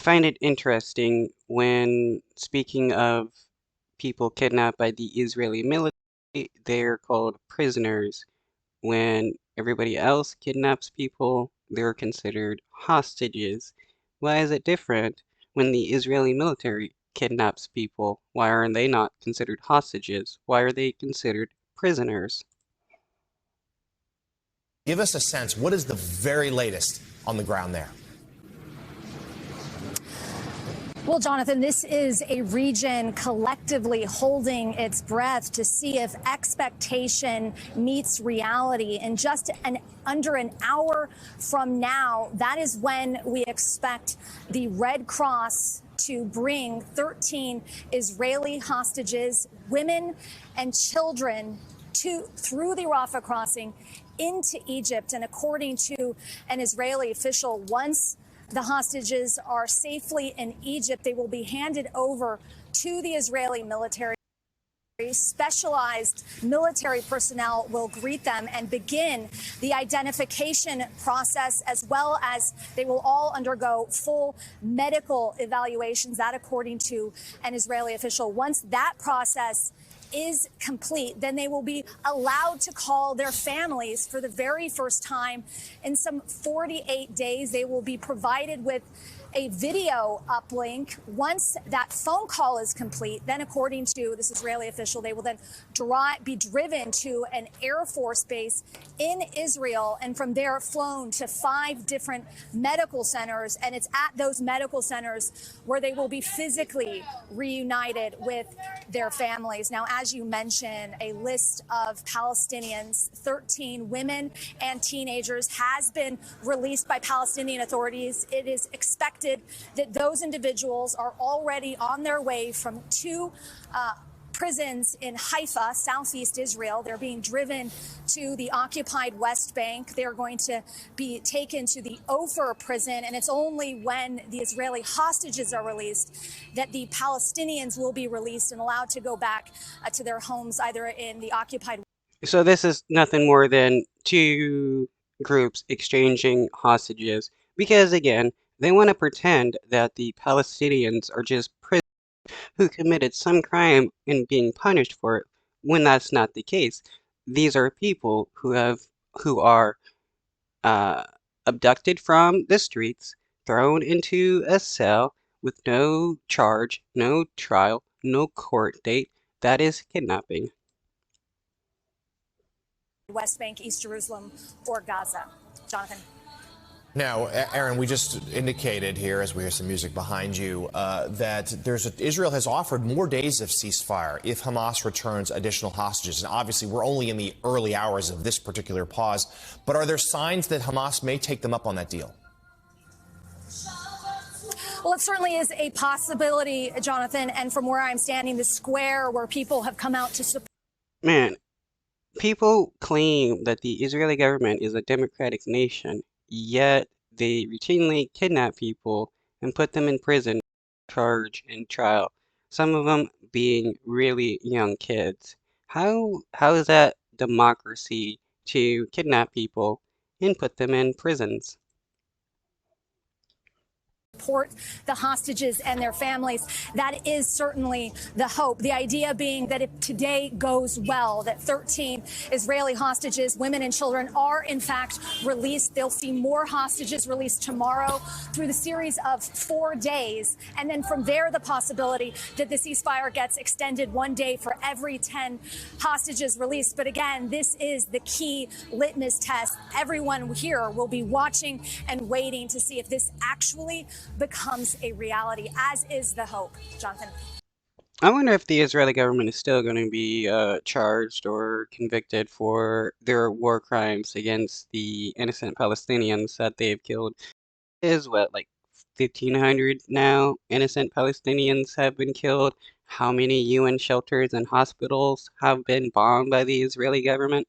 Find it interesting when speaking of people kidnapped by the Israeli military, they're called prisoners. When everybody else kidnaps people, they're considered hostages. Why is it different when the Israeli military kidnaps people? Why are they not considered hostages? Why are they considered prisoners? Give us a sense. What is the very latest on the ground there? Well, Jonathan, this is a region collectively holding its breath to see if expectation meets reality. And just under an hour from now, that is when we expect the Red Cross to bring 13 Israeli hostages, women and children, through the Rafah crossing into Egypt. And according to an Israeli official, once the hostages are safely in Egypt, they will be handed over to the Israeli military. Specialized military personnel will greet them and begin the identification process, as well as they will all undergo full medical evaluations. That, according to an Israeli official. Once that process is complete, then they will be allowed to call their families for the very first time in some 48 days. They will be provided with a video uplink. Once that phone call is complete, then, according to this Israeli official, they will then be driven to an Air Force base in Israel, and from there flown to 5 different medical centers. And it's at those medical centers where they will be physically reunited with their families. Now, as you mentioned, a list of Palestinians, 13 women and teenagers, has been released by Palestinian authorities. It is expected that those individuals are already on their way from 2 prisons in Haifa, southeast Israel. They're being driven to the occupied West Bank. They're going to be taken to the Ofer prison, and it's only when the Israeli hostages are released that the Palestinians will be released and allowed to go back to their homes, either in the occupied. So this is nothing more than 2 groups exchanging hostages because, again, they want to pretend that the Palestinians are just prisoners who committed some crime and being punished for it, when that's not the case. These are people who are uh, abducted from the streets, thrown into a cell with no charge, no trial, no court date. That is kidnapping. West Bank, East Jerusalem, or Gaza. Jonathan. Now, Aaron, we just indicated here, as we hear some music behind you, that Israel has offered more days of ceasefire if Hamas returns additional hostages. And obviously, we're only in the early hours of this particular pause. But are there signs that Hamas may take them up on that deal? Well, it certainly is a possibility, Jonathan. And from where I'm standing, the square where people have come out to support. Man, people claim that the Israeli government is a democratic nation, yet they routinely kidnap people and put them in prison, charge and trial, some of them being really young kids. How is that democracy to kidnap people and put them in prisons? Support the hostages and their families. That is certainly the hope. The idea being that if today goes well, that 13 Israeli hostages, women and children, are in fact released. They'll see more hostages released tomorrow through the series of 4 days. And then from there, the possibility that the ceasefire gets extended 1 day for every 10 hostages released. But again, this is the key litmus test. Everyone here will be watching and waiting to see if this actually becomes a reality, as is the hope. Jonathan. I wonder if the Israeli government is still going to be charged or convicted for their war crimes against the innocent Palestinians that they've killed. Is what, like 1,500 now innocent Palestinians have been killed? How many UN shelters and hospitals have been bombed by the Israeli government?